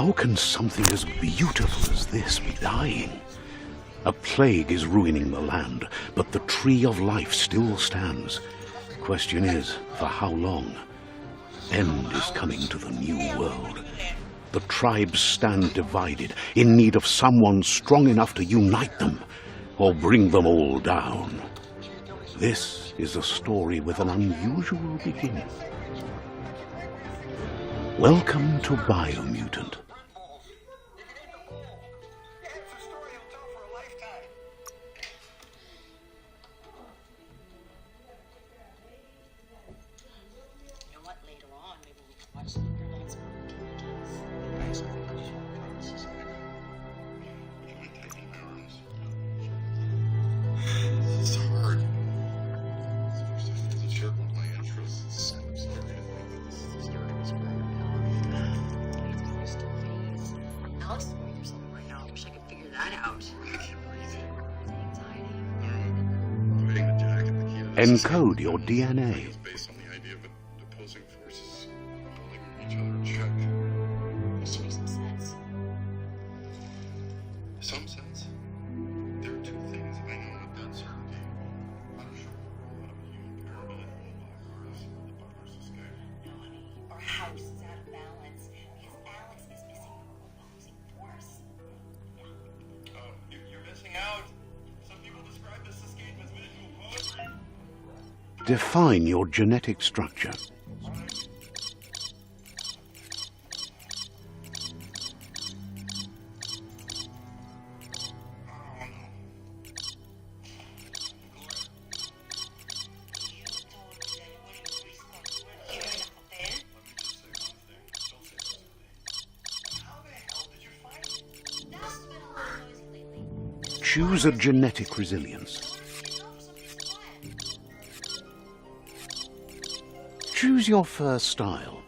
How can something as beautiful as this be dying? A plague is ruining the land, but the tree of life still stands. Question is, for how long? End is coming to the new world. The tribes stand divided, in need of someone strong enough to unite them, or bring them all down. This is a story with an unusual beginning. Welcome to BioMutant. Encode your DNA. Based on the idea of opposing forces holding each other in check. This makes some sense. Some sense. There are two things I know with certainty. I'm not sure we'll roll out of a human pyramid and roll back the butler's escape. No, honey. Our house is out of balance because Alex is missing the opposing force. Oh, you're missing out. Some people describe this escape as visual poetry. Define your genetic structure. Choose a genetic resilience. Choose your fur style.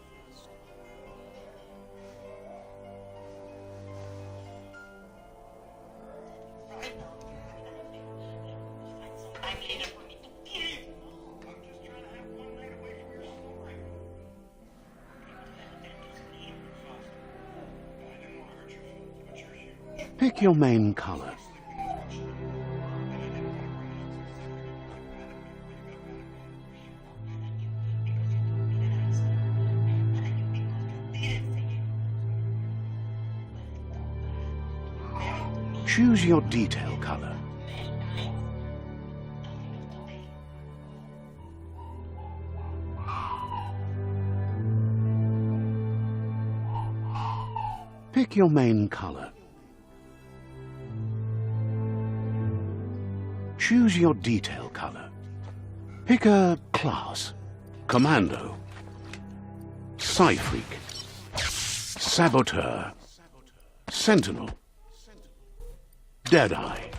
Pick your main color. Choose your detail color. Pick your main color. Choose your detail color. Pick a class. Commando. Psy-Freak. Saboteur. Sentinel. Deadeye.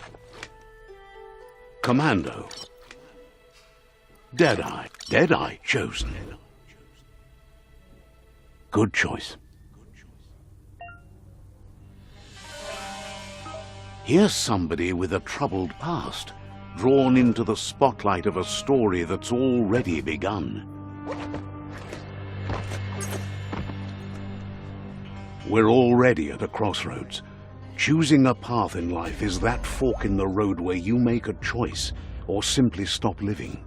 Commando. Deadeye. Deadeye chosen. Good choice. Here's somebody with a troubled past, drawn into the spotlight of a story that's already begun. We're already at a crossroads. Choosing a path in life is that fork in the road where you make a choice or simply stop living.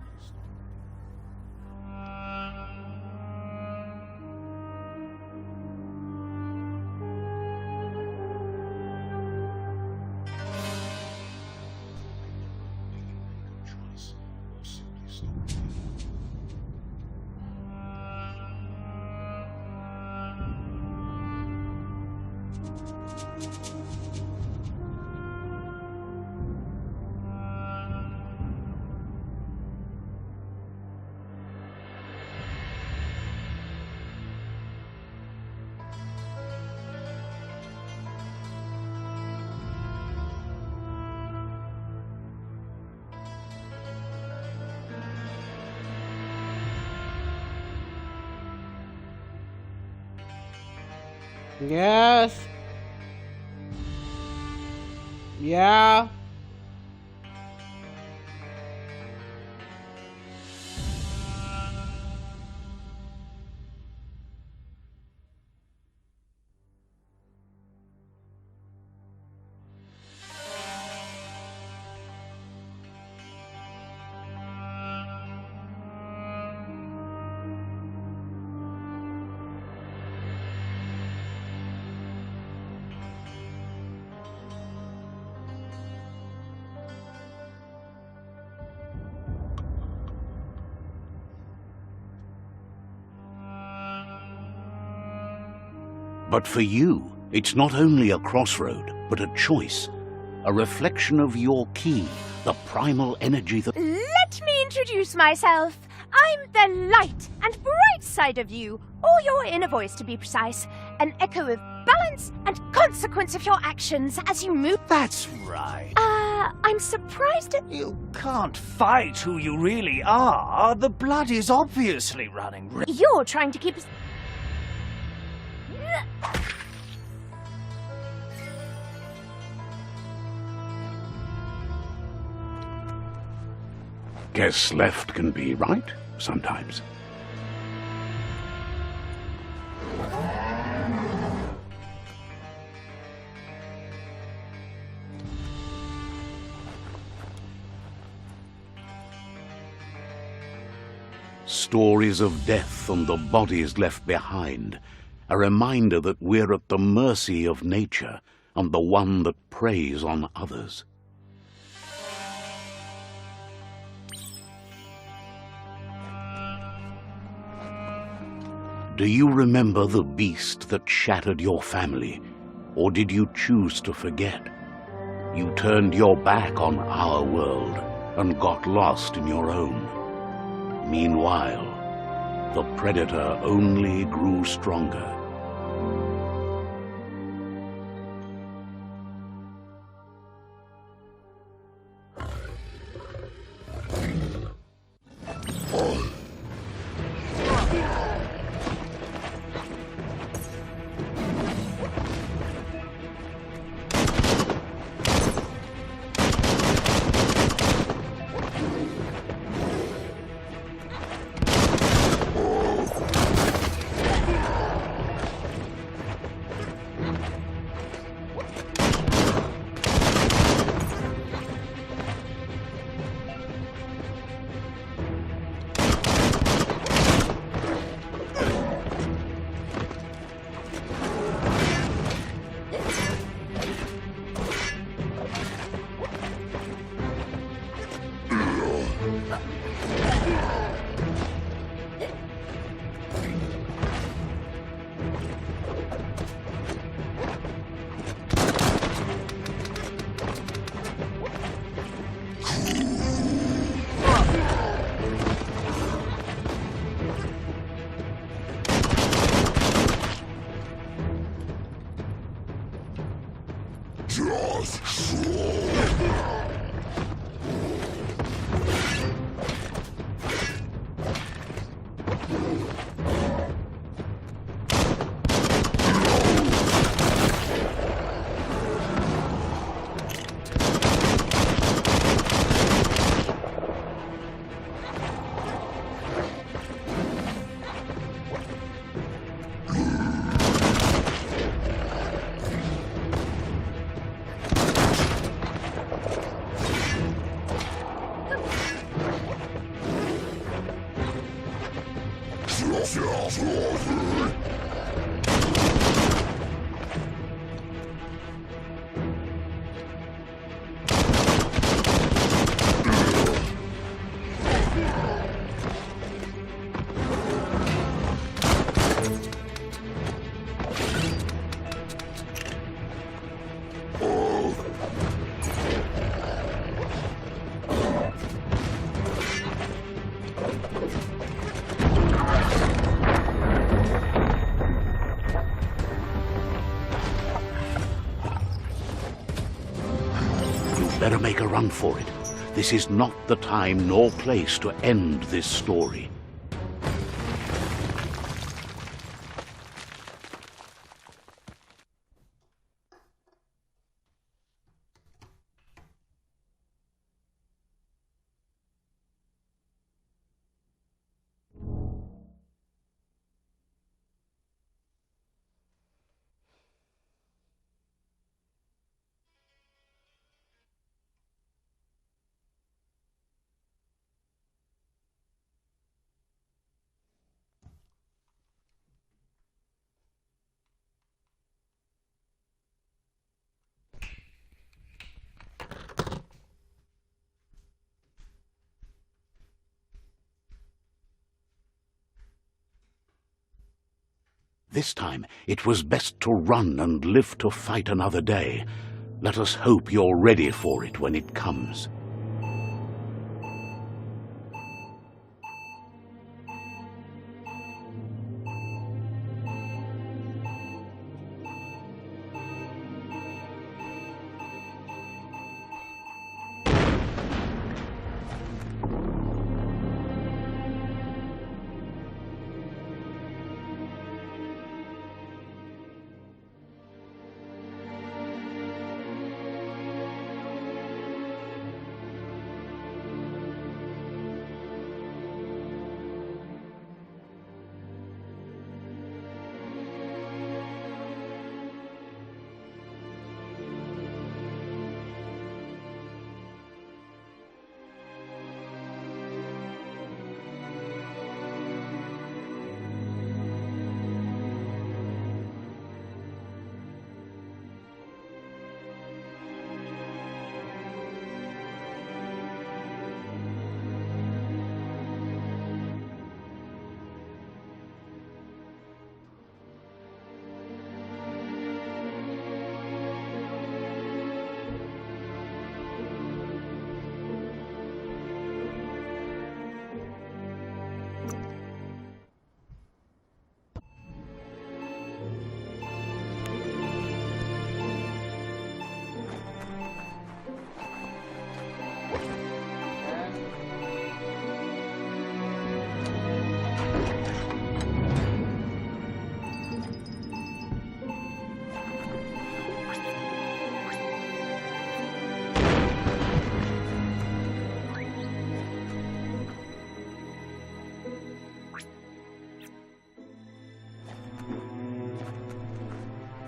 Yes. Yeah. But for you, it's not only a crossroad, but a choice. A reflection of your key, the primal energy that... Let me introduce myself. I'm the light and bright side of you, or your inner voice to be precise. An echo of balance and consequence of your actions as you move. That's right. I'm surprised at... You can't fight who you really are. The blood is obviously running red. You're trying to keep us... Guess left can be right, sometimes. Stories of death and the bodies left behind. A reminder that we're at the mercy of nature and the one that preys on others. Do you remember the beast that shattered your family, or did you choose to forget? You turned your back on our world and got lost in your own. Meanwhile, the predator only grew stronger. Better make a run for it. This is not the time nor place to end this story. This time it was best to run and live to fight another day. Let us hope you're ready for it when it comes.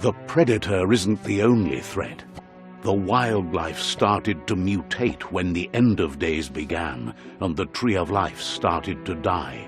The predator isn't the only threat. The wildlife started to mutate when the end of days began, and the Tree of Life started to die.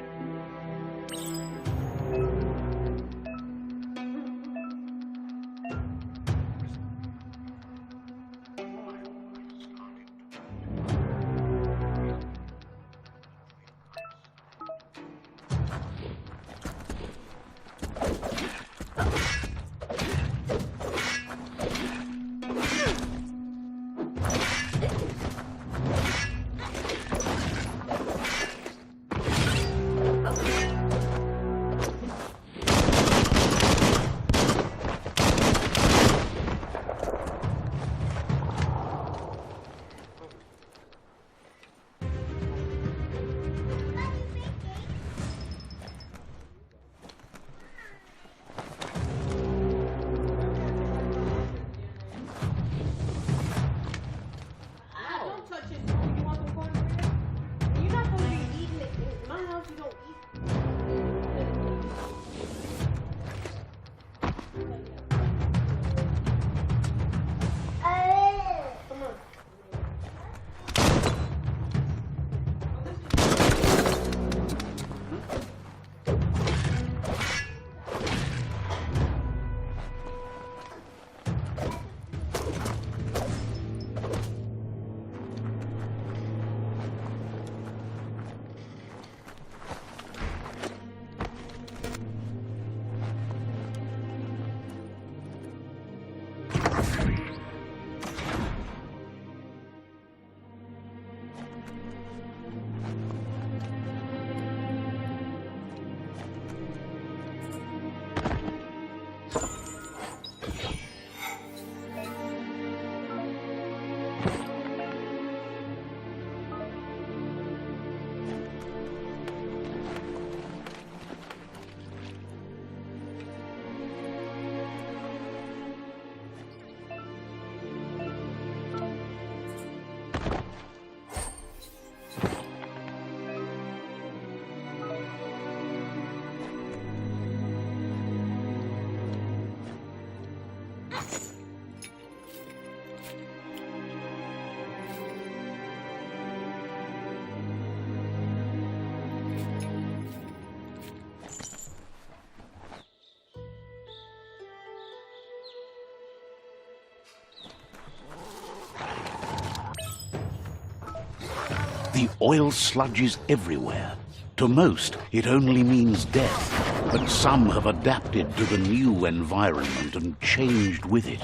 The oil sludge is everywhere. To most, it only means death. but some have adapted to the new environment and changed with it.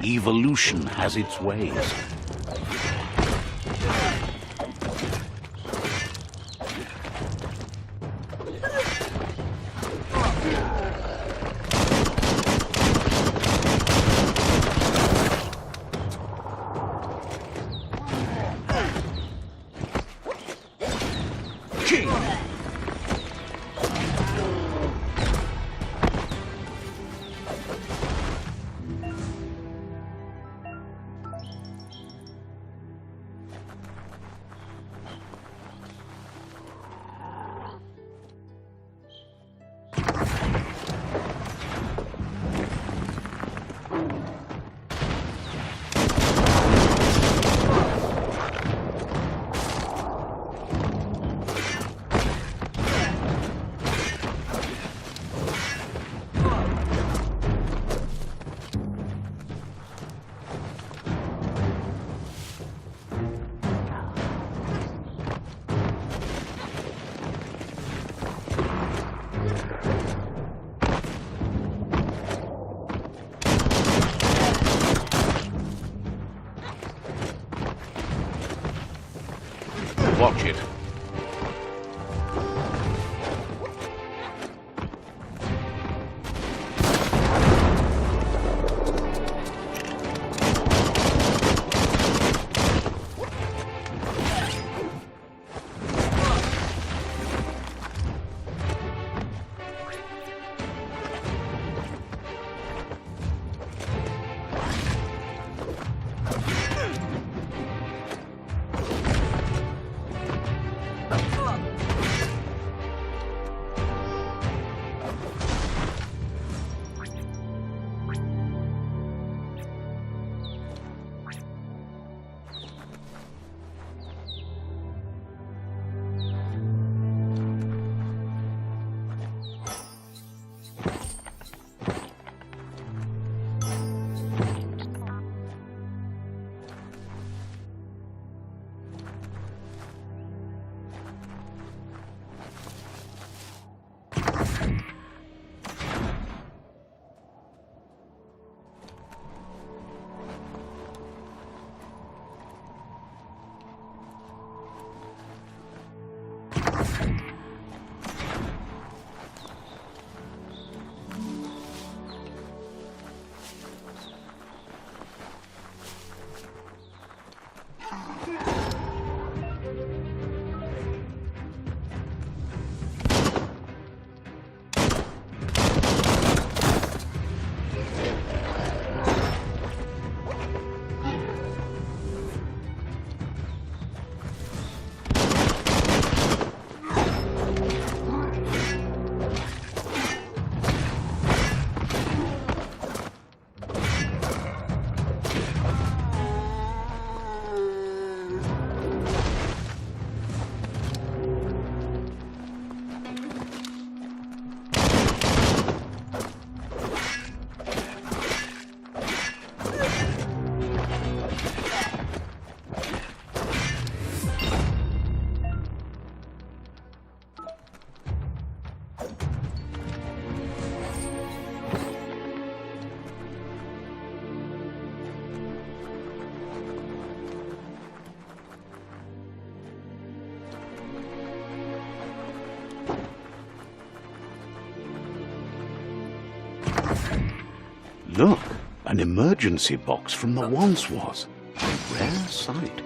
Evolution has its ways. Watch it. Look, an emergency box from the once was. A rare sight.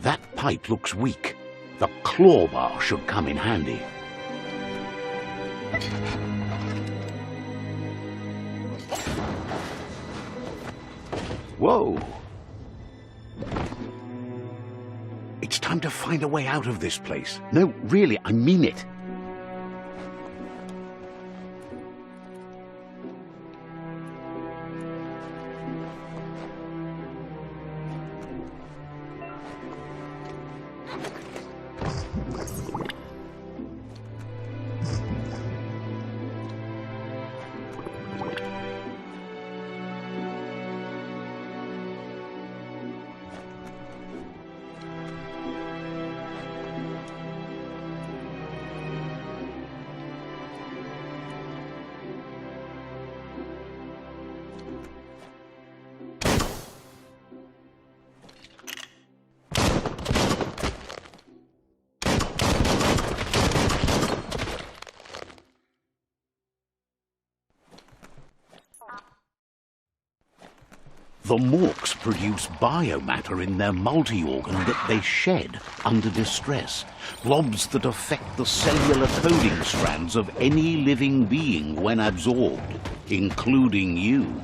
That pipe looks weak. The claw bar should come in handy. Whoa! It's time to find a way out of this place. No, really, I mean it. The Morks produce biomatter in their multi-organ that they shed under distress. Blobs that affect the cellular coding strands of any living being when absorbed, including you.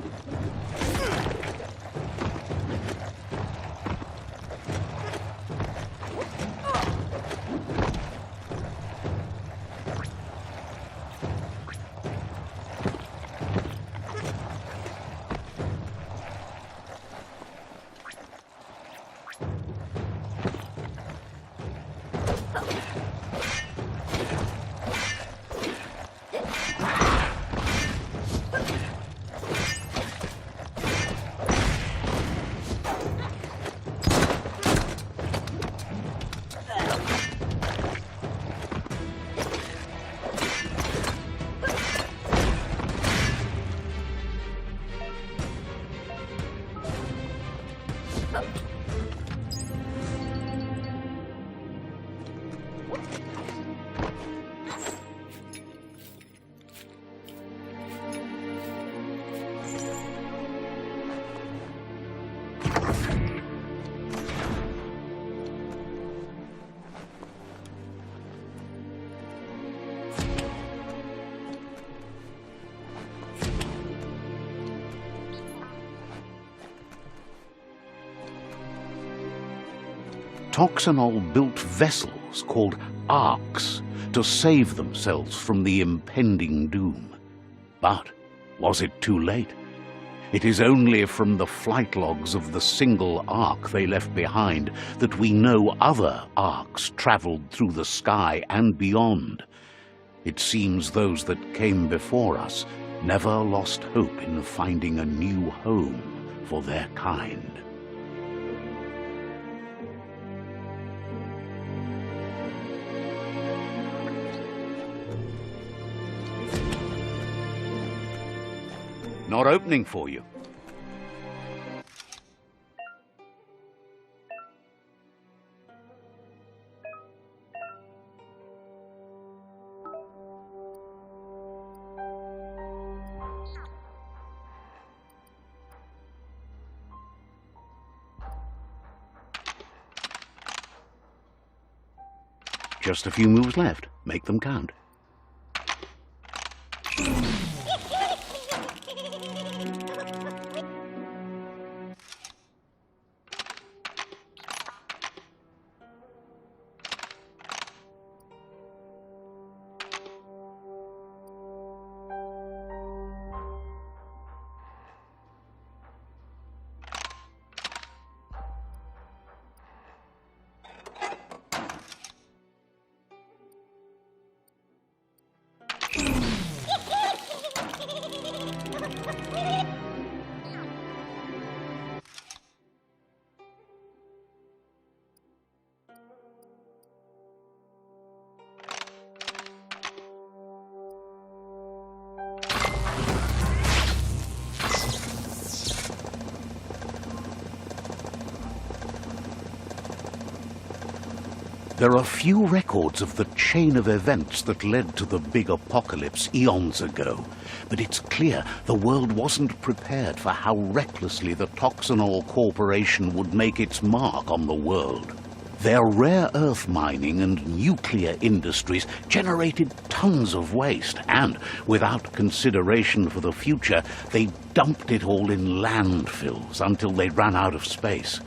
Toxanol built vessels called arks to save themselves from the impending doom. But was it too late? It is only from the flight logs of the single ark they left behind that we know other arks traveled through the sky and beyond. It seems those that came before us never lost hope in finding a new home for their kind. Not opening for you. Just a few moves left. Make them count. There are few records of the chain of events that led to the big apocalypse eons ago, but it's clear the world wasn't prepared for how recklessly the Toxanol Corporation would make its mark on the world. Their rare earth mining and nuclear industries generated tons of waste, and without consideration for the future, they dumped it all in landfills until they ran out of space.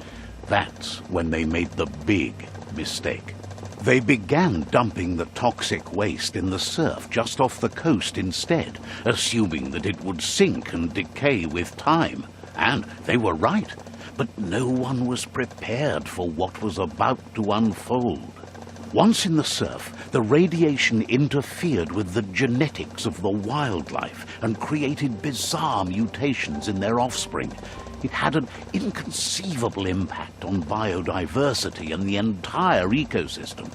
That's when they made the big mistake. They began dumping the toxic waste in the surf just off the coast instead, assuming that it would sink and decay with time. And they were right. But no one was prepared for what was about to unfold. Once in the surf, the radiation interfered with the genetics of the wildlife and created bizarre mutations in their offspring. It had an inconceivable impact on biodiversity and the entire ecosystem.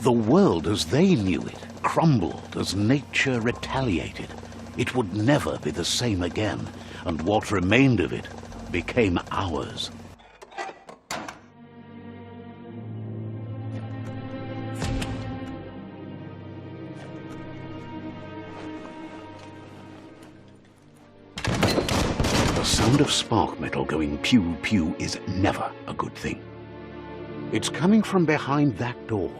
The world as they knew it crumbled as nature retaliated. It would never be the same again, and what remained of it became ours. The sound of spark metal going pew-pew is never a good thing. It's coming from behind that door.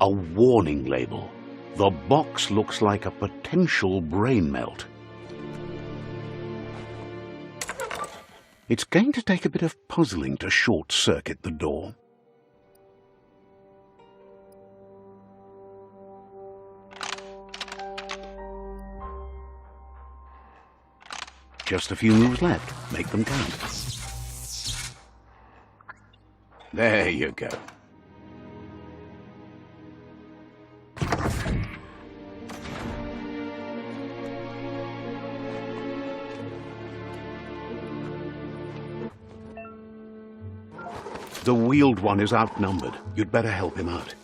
A warning label. The box looks like a potential brain melt. It's going to take a bit of puzzling to short-circuit the door. Just a few moves left. Make them count. There you go. The wheeled one is outnumbered. You'd better help him out.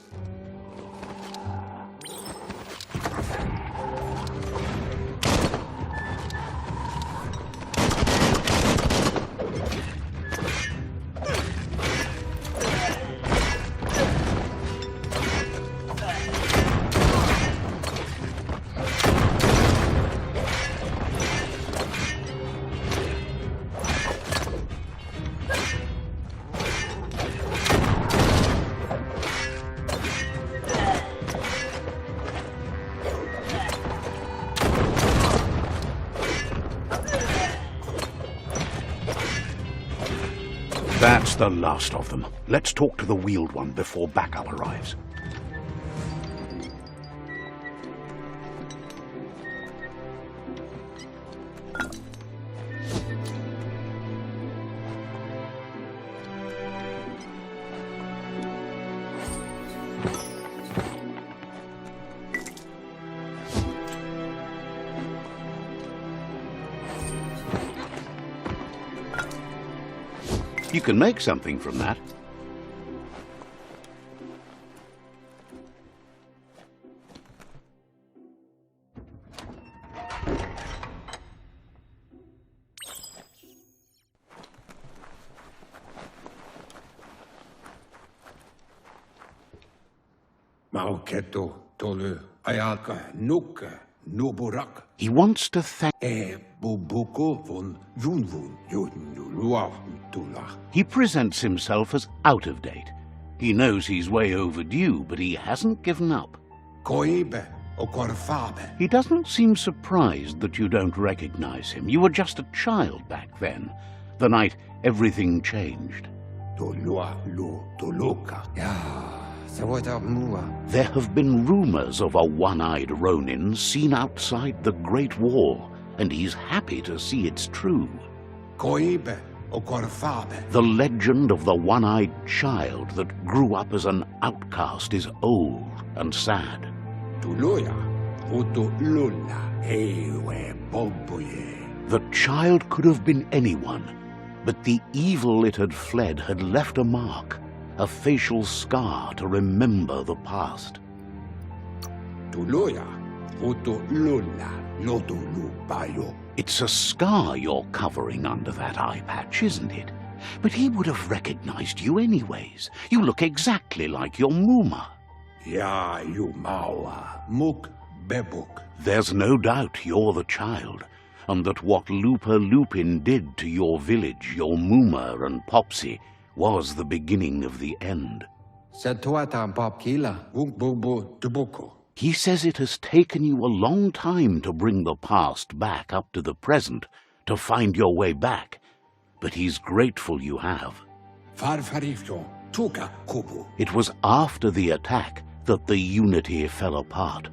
That's the last of them. Let's talk to the wheeled one before backup arrives. You can make something from that. Mauketo tolu ayaka nuka nuburak He wants to thank... bubuko von vunvun yun tulach. He presents himself as out of date. He knows he's way overdue, but he hasn't given up. Koibe o korfabe. He doesn't seem surprised that you don't recognize him. You were just a child back then, the night everything changed. Tolua lu toluka. Yeah. There have been rumors of a one-eyed Ronin seen outside the Great Wall, and he's happy to see it's true. Koibe o korfabe. The legend of the one-eyed child that grew up as an outcast is old and sad. Tuluya utulula ewe bobuye. The child could have been anyone, but the evil it had fled had left a mark. A facial scar to remember the past. Tuluya utulula lodulubayo. It's a scar you're covering under that eye patch, isn't it? But he would have recognized you anyways. You look exactly like your Muma. Ya you mawa muk bebuk. There's no doubt you're the child, and that what Lupa Lupin did to your village, your Muma and Popsy, was the beginning of the end. Setuata Babkila, Wumbubu Dubuko. He says it has taken you a long time to bring the past back up to the present, to find your way back. But he's grateful you have. Farfarifto, Tuka Kubu. It was after the attack that the unity fell apart.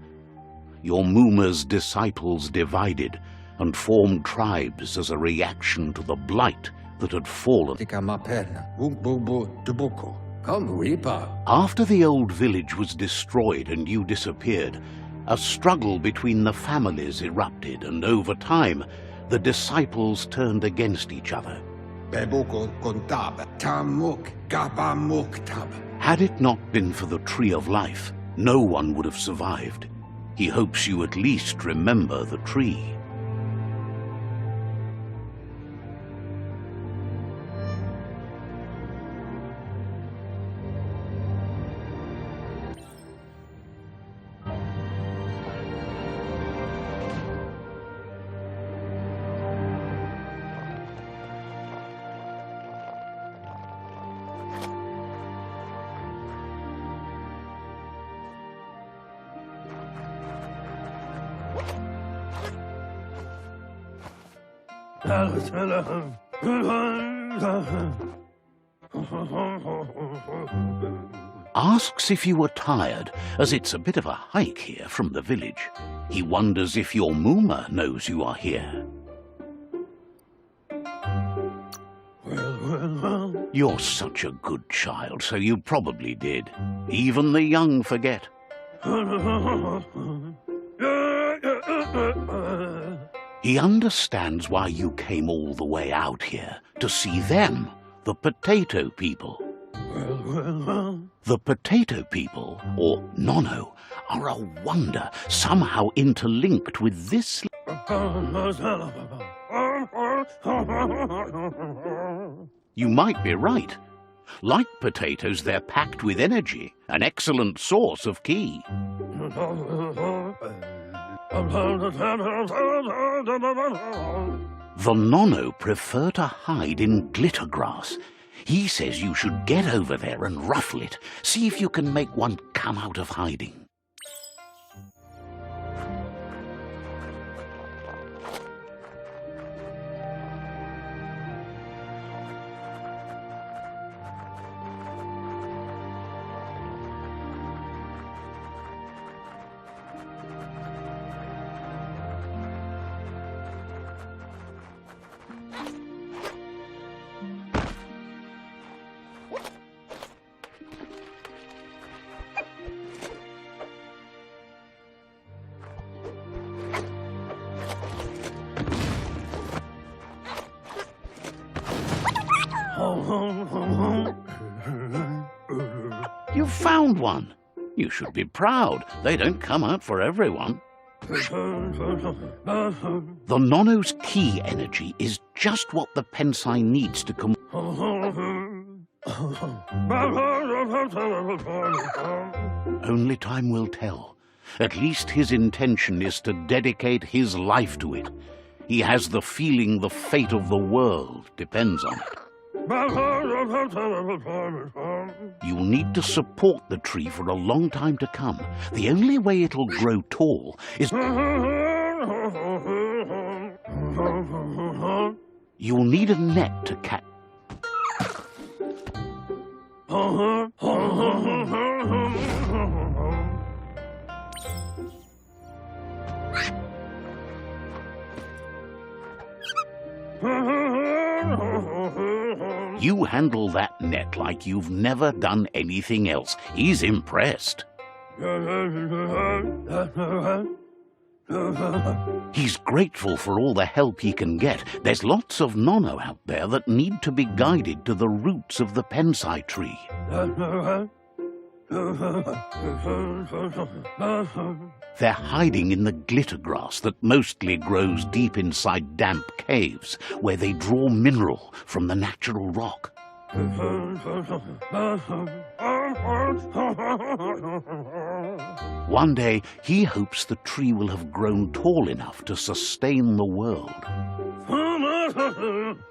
Your Muma's disciples divided and formed tribes as a reaction to the blight that had fallen. Tika Maperna, Wumbubu Dubuko. Come, Reaper. After the old village was destroyed and you disappeared, a struggle between the families erupted, and over time, the disciples turned against each other. Bebuko Kontab, Tamuk, Gabamuk Tab. Had it not been for the Tree of Life, no one would have survived. He hopes you at least remember the tree. Asks if you were tired, as it's a bit of a hike here from the village. He wonders if your Muma knows you are here. You're such a good child, so you probably did. Even the young forget. He understands why you came all the way out here, to see them, the potato people. The potato people, or Nono, are a wonder, somehow interlinked with this. You might be right. Like potatoes, they're packed with energy, an excellent source of ki. The Nono prefer to hide in glitter grass. He says you should get over there and ruffle it. See if you can make one come out of hiding. You found one. You should be proud. They don't come out for everyone. The Nono's ki energy is just what the Pensai needs to come. Only time will tell. At least his intention is to dedicate his life to it. He has the feeling the fate of the world depends on it. You'll need to support the tree for a long time to come. The only way it'll grow tall is... You'll need a net to catch... You handle that net like you've never done anything else. He's impressed. He's grateful for all the help he can get. There's lots of Nono out there that need to be guided to the roots of the Pensai tree. They're hiding in the glitter grass that mostly grows deep inside damp caves, where they draw mineral from the natural rock. One day, he hopes the tree will have grown tall enough to sustain the world.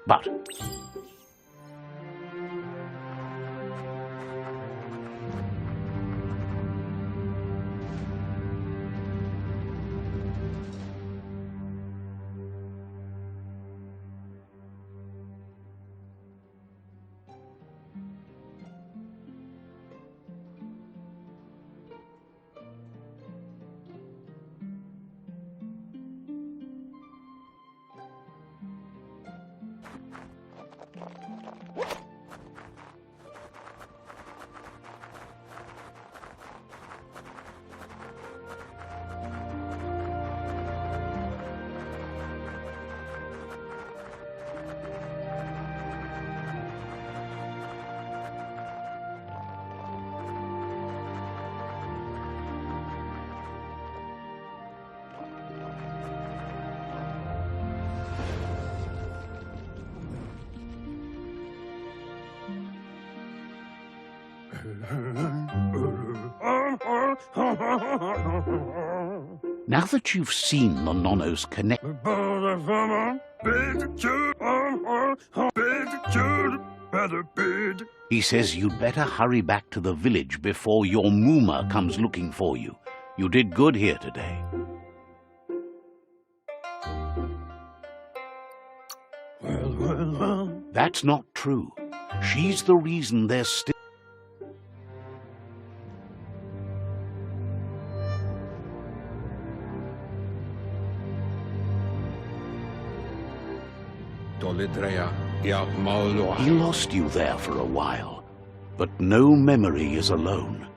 But Now that you've seen the Nonos connect, he says you'd better hurry back to the village before your Muma comes looking for you. You did good here today. Well. That's not true. She's the reason there's still... Tolidrea, ya Mauloa. He lost you there for a while. But no memory is alone.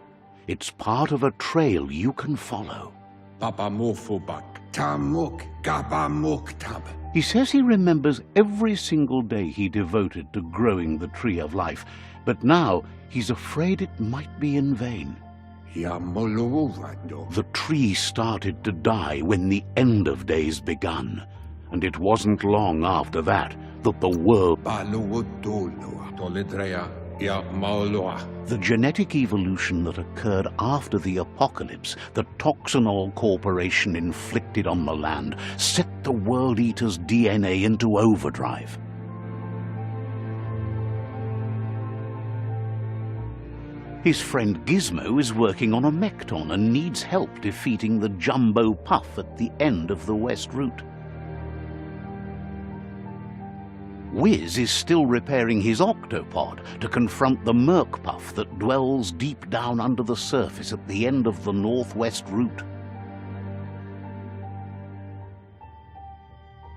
It's part of a trail you can follow. Papa Mofubak, Tamuk, Gabamuk Tab. He says he remembers every single day he devoted to growing the Tree of Life, but now he's afraid it might be in vain. Ya Moluuvado. The tree started to die when the end of days begun, and it wasn't long after that that the world... Baluutulua. Tolidrea, ya Mauloa. The genetic evolution that occurred after the apocalypse the Toxanol Corporation inflicted on the land set the World Eater's DNA into overdrive. His friend Gizmo is working on a Mekton and needs help defeating the Jumbo Puff at the end of the West Route. Wiz is still repairing his octopod to confront the Merc-Puff that dwells deep down under the surface at the end of the Northwest Route.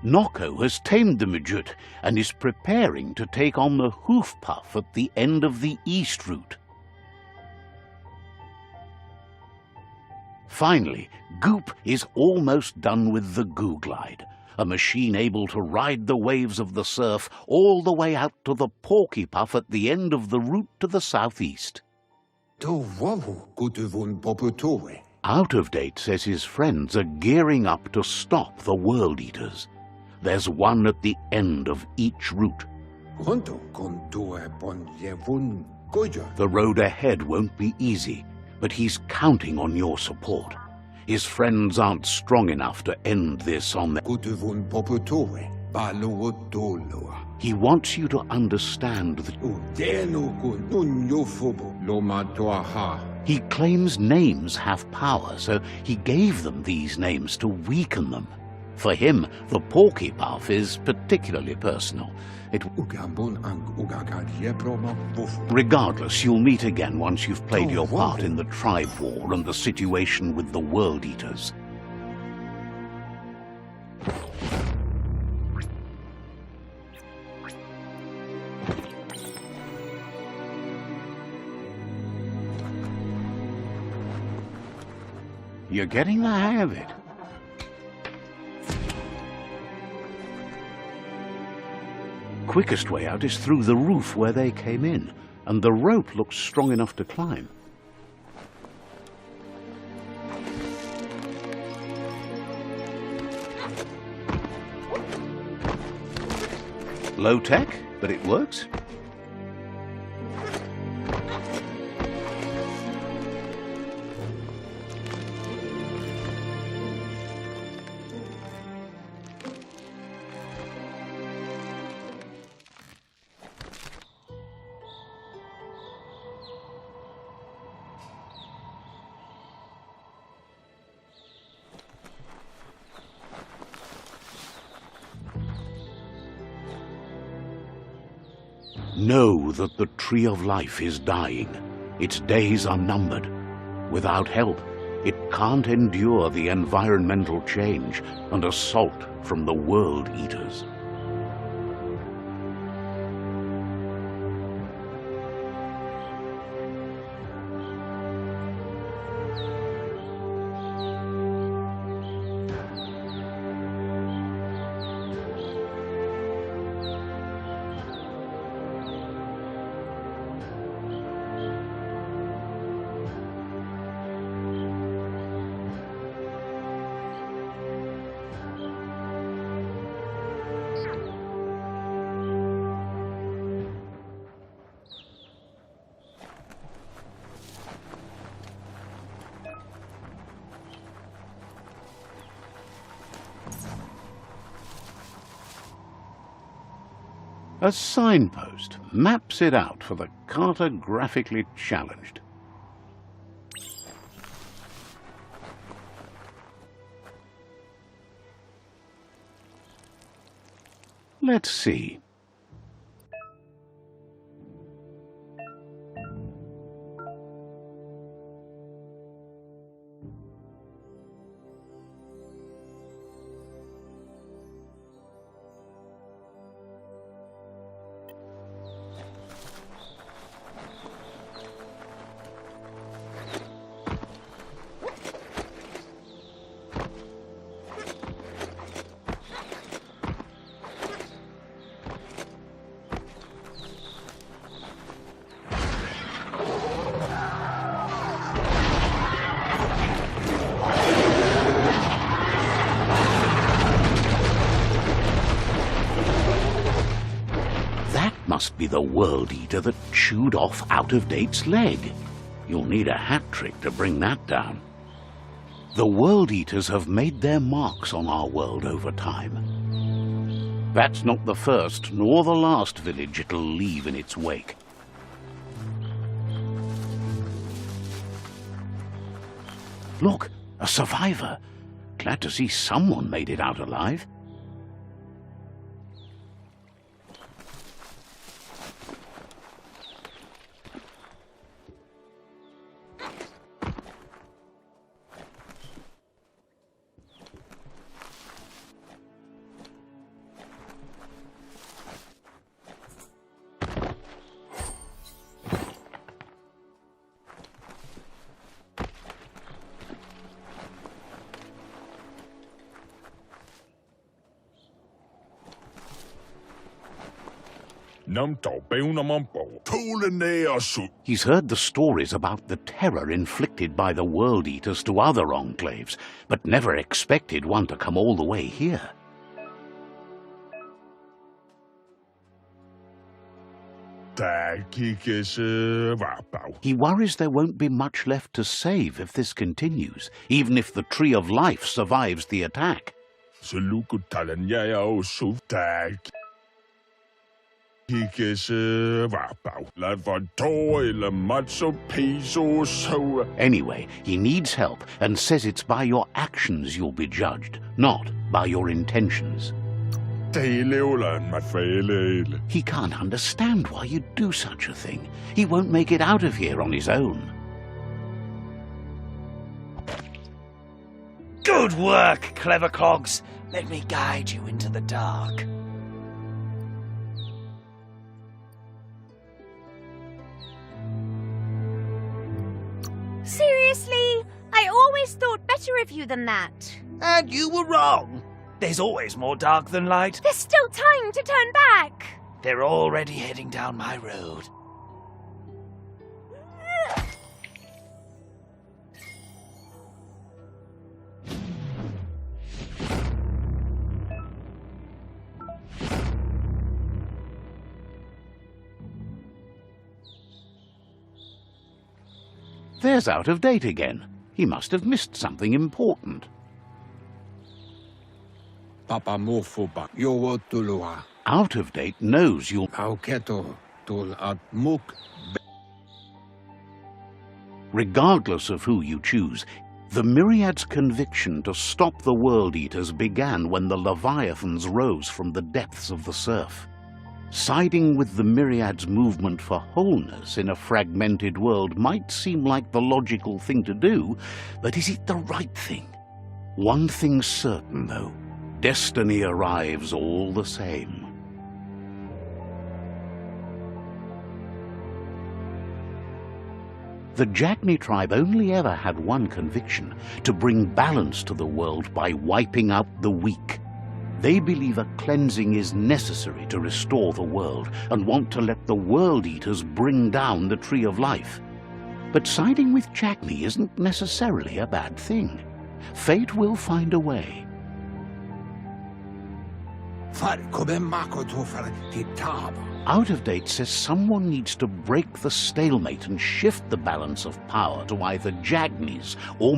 Noko has tamed the Midget and is preparing to take on the Hoof Puff at the end of the East Route. Finally, Goop is almost done with the Goo Glide, a machine able to ride the waves of the surf all the way out to the Porky Puff at the end of the route to the southeast. Do wawu kutuvun poputue. Out of Date says his friends are gearing up to stop the World Eaters. There's one at the end of each route. Konto kontue pon yevun goja. The road ahead won't be easy, but he's counting on your support. His friends aren't strong enough to end this on their... Kutuvun poputue. Baluutulua. He wants you to understand that Udenu kun unyofubu. Loma toaha. he claims names have power, so he gave them these names to weaken them. For him, the Porky Puff is particularly personal. Ugambun ang ugagad yebroma bufu. Regardless, you'll meet again once you've played your part in the tribe war and the situation with the World Eaters. You're getting the hang of it. Quickest way out is through the roof where they came in, and the rope looks strong enough to climb. Low tech, but it works. Know that the Tree of Life is dying. Its days are numbered. Without help, it can't endure the environmental change and assault from the World Eaters. A signpost maps it out for the cartographically challenged. Let's see. Must be the World Eater that chewed off Out-of-Date's leg. You'll need a hat trick to bring that down. The World Eaters have made their marks on our world over time. That's not the first nor the last village it'll leave in its wake. Look, a survivor. Glad to see someone made it out alive. He's heard the stories about the terror inflicted by the World Eaters to other enclaves, but never expected one to come all the way here. He worries there won't be much left to save if this continues, even if the Tree of Life survives the attack. Anyway, he needs help and says it's by your actions you'll be judged, not by your intentions. He can't understand why you'd do such a thing. He won't make it out of here on his own. Good work, clever cogs. Let me guide you into the dark. Seriously? I always thought better of you than that. And you were wrong. There's always more dark than light. There's still time to turn back. They're already heading down my road. There's Out-of-Date again. He must have missed something important. Papa Mofoba, Yowo Tulua, Out-of-Date knows you'll... Auketo, Tul at Muk. Regardless of who you choose, the Myriad's conviction to stop the World Eaters began when the Leviathans rose from the depths of the surf. Siding with the Myriad's movement for wholeness in a fragmented world might seem like the logical thing to do, but is it the right thing? One thing's certain, though. Destiny arrives all the same. The Jagni tribe only ever had one conviction: to bring balance to the world by wiping out the weak. They believe a cleansing is necessary to restore the world and want to let the World Eaters bring down the Tree of Life. But siding with Jagni isn't necessarily a bad thing. Fate will find a way. Out-of-Date says someone needs to break the stalemate and shift the balance of power to either Jagnis or...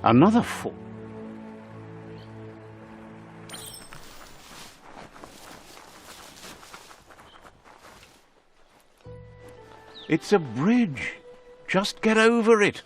Another four. It's a bridge. Just get over it.